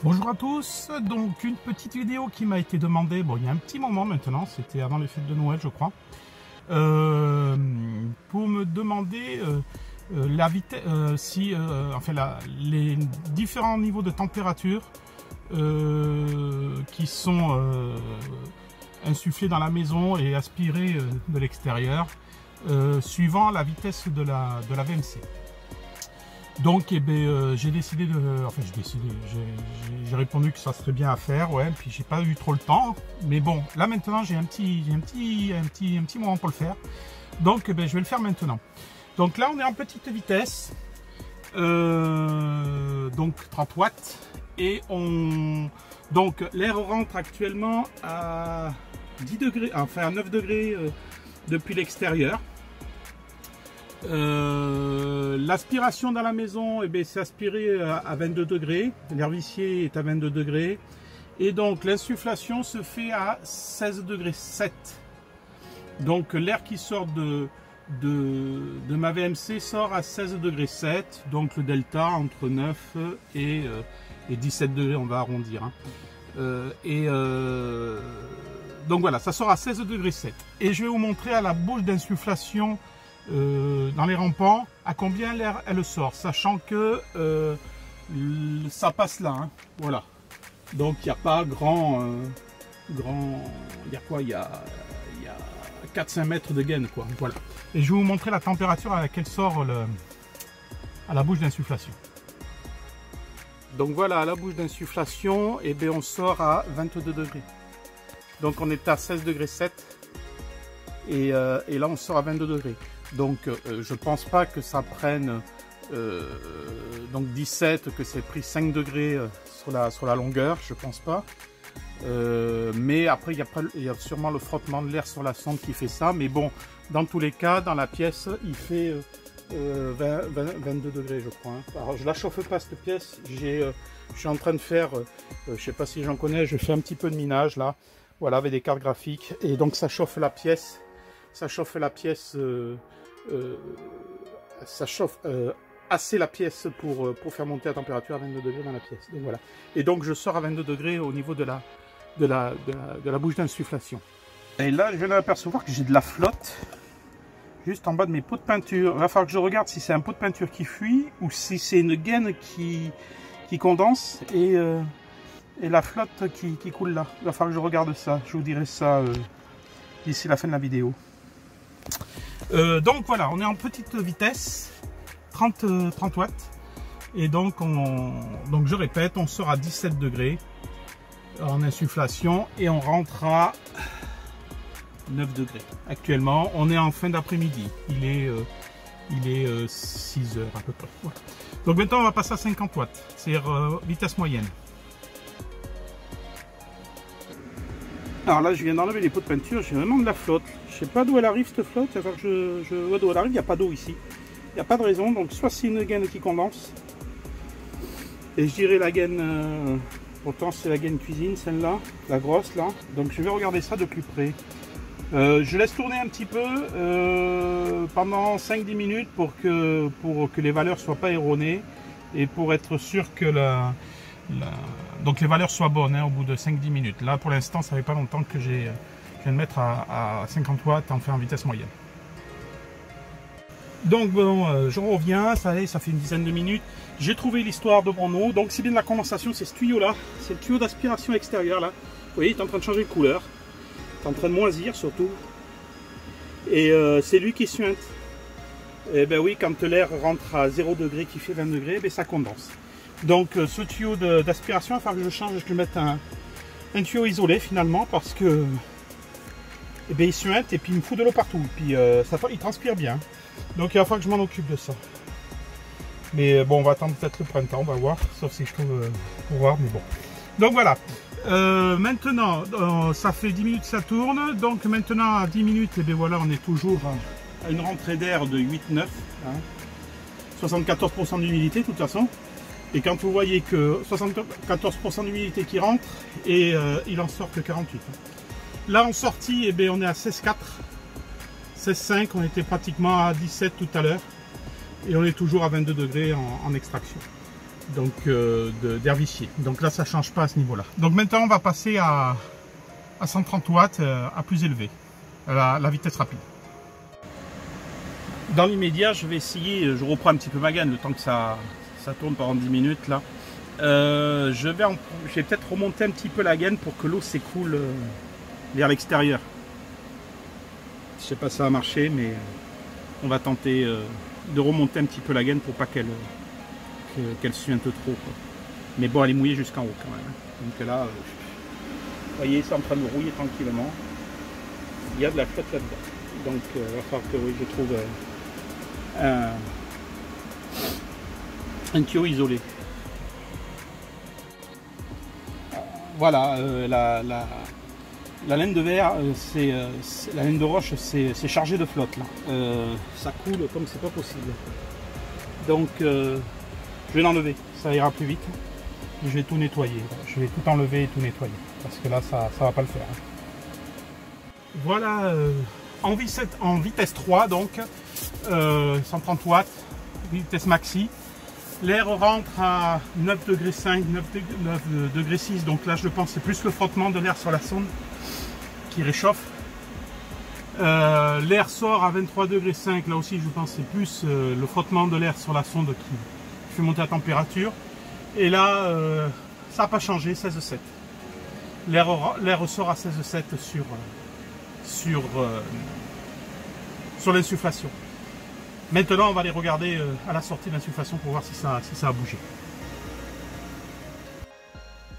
Bonjour à tous, donc une petite vidéo qui m'a été demandée, bon il y a un petit moment maintenant, c'était avant les fêtes de Noël je crois, pour me demander la vitesse, les différents niveaux de température qui sont insufflés dans la maison et aspirés de l'extérieur, suivant la vitesse de la VMC. Donc j'ai décidé de... Enfin j'ai répondu que ça serait bien à faire, ouais, puis j'ai pas eu trop le temps. Mais bon, là maintenant j'ai un petit moment pour le faire. Donc je vais le faire maintenant. Donc là on est en petite vitesse. Donc 30 watts. Et donc l'air rentre actuellement à 10 degrés, enfin à 9 degrés depuis l'extérieur. L'aspiration dans la maison, c'est aspiré à 22 degrés, l'air vicié est à 22 degrés et donc l'insufflation se fait à 16 degrés 7. Donc l'air qui sort de ma VMC sort à 16 degrés 7, donc le delta entre 9 et 17 degrés, on va arrondir, hein. Donc voilà, ça sort à 16 degrés 7 et je vais vous montrer à la bouche d'insufflation dans les rampants à combien l'air elle sort, sachant que ça passe là, hein, voilà. Donc il n'y a pas il y a quoi, il y a 4-5 mètres de gaine, quoi, voilà. Et je vais vous montrer la température à laquelle sort à la bouche d'insufflation. Donc voilà, à la bouche d'insufflation, on sort à 22 degrés. Donc on est à 16 degrés 7 et là on sort à 22 degrés. Donc je pense pas que ça prenne donc 17, que c'est pris 5 degrés sur la longueur, je pense pas. Mais après il y a sûrement le frottement de l'air sur la sonde qui fait ça. Mais bon, dans tous les cas, dans la pièce, il fait 22 degrés je crois, hein. Alors je la chauffe pas cette pièce, je suis en train de faire, je sais pas si j'en connais, je fais un petit peu de minage là, voilà, avec des cartes graphiques, et donc ça chauffe la pièce, ça chauffe assez la pièce pour faire monter la température à 22 degrés dans la pièce. Donc voilà. Et donc je sors à 22 degrés au niveau de la bouche d'insufflation. Et là je viens d'apercevoir que j'ai de la flotte juste en bas de mes pots de peinture. Il va falloir que je regarde si c'est un pot de peinture qui fuit ou si c'est une gaine qui condense et la flotte qui coule là. Il va falloir que je regarde ça. Je vous dirai ça d'ici la fin de la vidéo. Donc voilà, on est en petite vitesse, 30 watts, et donc je répète, on sort à 17 degrés en insufflation et on rentre à 9 degrés. Actuellement, on est en fin d'après-midi, il est 6 heures à peu près. Voilà. Donc maintenant on va passer à 50 watts, c'est-à-dire vitesse moyenne. Alors là, je viens d'enlever les pots de peinture, j'ai vraiment de la flotte. Je sais pas d'où elle arrive cette flotte, il va falloir que je vois d'où elle arrive, il n'y a pas d'eau ici. Il n'y a pas de raison, donc soit c'est une gaine qui condense, et je dirais la gaine, pourtant c'est la gaine cuisine, celle-là, la grosse là. Donc je vais regarder ça de plus près. Je laisse tourner un petit peu pendant 5-10 minutes pour que les valeurs ne soient pas erronées, et pour être sûr que donc les valeurs soient bonnes, hein, au bout de 5-10 minutes. Là pour l'instant ça fait pas longtemps que je viens de mettre à 50 watts en vitesse moyenne. Donc bon, je reviens, ça fait une dizaine de minutes. J'ai trouvé l'histoire de mon eau. Donc c'est bien de la condensation, c'est ce tuyau là, c'est le tuyau d'aspiration extérieur là. Vous voyez, il est en train de changer de couleur, il est en train de moisir surtout. Et c'est lui qui suinte. Et ben oui, quand l'air rentre à 0 degré, qui fait 20 degrés, ben ça condense. Donc ce tuyau d'aspiration, il va falloir que je change, je vais mettre un tuyau isolé finalement, parce que il suinte et puis il me fout de l'eau partout. Puis il transpire bien. Donc il va falloir que je m'en occupe de ça. Mais bon, on va attendre peut-être le printemps, on va voir. Sauf si je trouve pour voir, mais bon. Donc voilà. Maintenant, ça fait 10 minutes que ça tourne. Donc maintenant, à 10 minutes, et bien voilà, on est toujours à une rentrée d'air de 8-9. Hein. 74% d'humidité de toute façon. Et quand vous voyez que 74% d'humidité qui rentre, et il en sort que 48. Là en sortie, eh bien, on est à 16,4. 16,5, on était pratiquement à 17 tout à l'heure. Et on est toujours à 22 degrés en extraction. Donc d'air vicié. Donc là, ça ne change pas à ce niveau-là. Donc maintenant, on va passer à 130 watts, à plus élevé, à la vitesse rapide. Dans l'immédiat, je vais essayer, je reprends un petit peu ma gaine, le temps que ça tourne pendant 10 minutes là. Je vais peut-être remonter un petit peu la gaine pour que l'eau s'écoule vers l'extérieur. Je sais pas si ça va marcher, mais on va tenter de remonter un petit peu la gaine pour pas qu'elle suinte trop, quoi. Mais bon, elle est mouillée jusqu'en haut quand même. Donc là, vous voyez, c'est en train de rouiller tranquillement. Il y a de la flotte là-dedans. Donc il va falloir que je trouve un tuyau isolé. Voilà, la laine de verre, la laine de roche, c'est chargé de flotte là. Ça coule comme c'est pas possible. Donc je vais l'enlever, ça ira plus vite. Je vais tout nettoyer. Je vais tout enlever et tout nettoyer. Parce que là, ça va pas le faire. Voilà, en vitesse 3, donc 130 watts, vitesse maxi. L'air rentre à 9,5 degrés, 9 degrés 6. Donc là, je pense c'est plus le frottement de l'air sur la sonde qui réchauffe. L'air sort à 23,5 degrés. Là aussi, je pense c'est plus le frottement de l'air sur la sonde qui fait monter la température. Et là, ça n'a pas changé, 16,7. L'air sort à 16,7 sur l'insufflation. Maintenant, on va aller regarder à la sortie de l'insufflation pour voir si ça a bougé.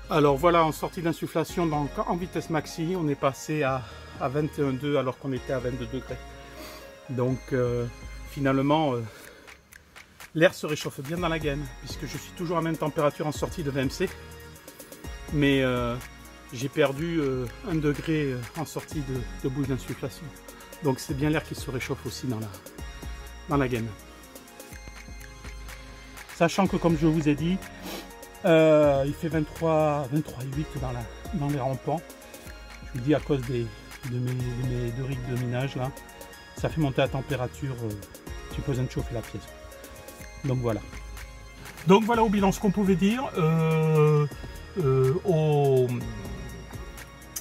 Alors voilà, en sortie d'insufflation, en vitesse maxi, on est passé à 21,2 alors qu'on était à 22 degrés. Donc finalement, l'air se réchauffe bien dans la gaine, puisque je suis toujours à la même température en sortie de VMC. Mais j'ai perdu 1 degré en sortie de bouche d'insufflation. Donc c'est bien l'air qui se réchauffe aussi dans la gaine. Sachant que comme je vous ai dit, il fait 23,8 dans les rampants. Je vous dis à cause de mes deux rigs de minage là, ça fait monter la température, tu peux de chauffer la pièce. Donc voilà. Donc voilà au bilan ce qu'on pouvait dire.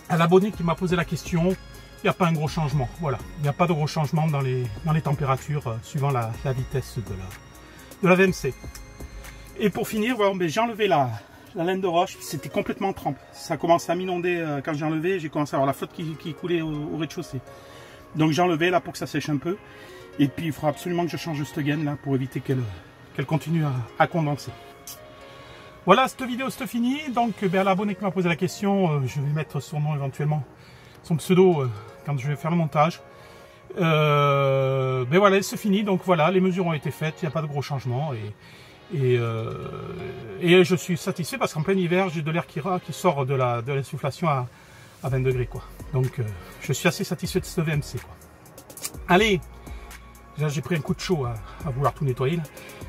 À l'abonné qui m'a posé la question, il n'y a pas un gros changement. Voilà, il n'y a pas de gros changement dans les températures suivant la vitesse de la VMC. Et pour finir, voilà, j'ai enlevé la laine de roche, c'était complètement en trempe. Ça commence à m'inonder quand j'ai enlevé, j'ai commencé à avoir la flotte qui coulait au rez-de-chaussée. Donc j'ai enlevé là pour que ça sèche un peu. Et puis il faudra absolument que je change cette gaine là pour éviter qu'elle continue à condenser. Voilà, cette vidéo c'est fini. Donc à l'abonné qui m'a posé la question, je vais mettre son nom éventuellement, son pseudo quand je vais faire le montage. Ben voilà, c'est fini. Donc voilà, les mesures ont été faites, il n'y a pas de gros changements. Et je suis satisfait parce qu'en plein hiver, j'ai de l'air qui sort de l'insufflation à 20 degrés. Quoi. Donc je suis assez satisfait de ce VMC. Quoi. Allez, j'ai pris un coup de chaud à vouloir tout nettoyer. Là.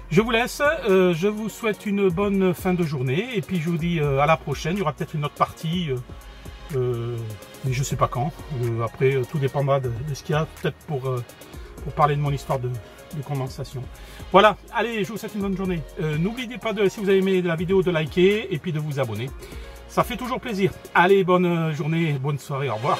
Je vous laisse, je vous souhaite une bonne fin de journée. Et puis je vous dis à la prochaine, il y aura peut-être une autre partie, mais je ne sais pas quand. Après, tout dépendra de ce qu'il y a, peut-être pour parler de mon histoire de condensation. Voilà, allez, je vous souhaite une bonne journée. N'oubliez pas, si vous avez aimé la vidéo, de liker et puis de vous abonner. Ça fait toujours plaisir. Allez, bonne journée, bonne soirée, au revoir.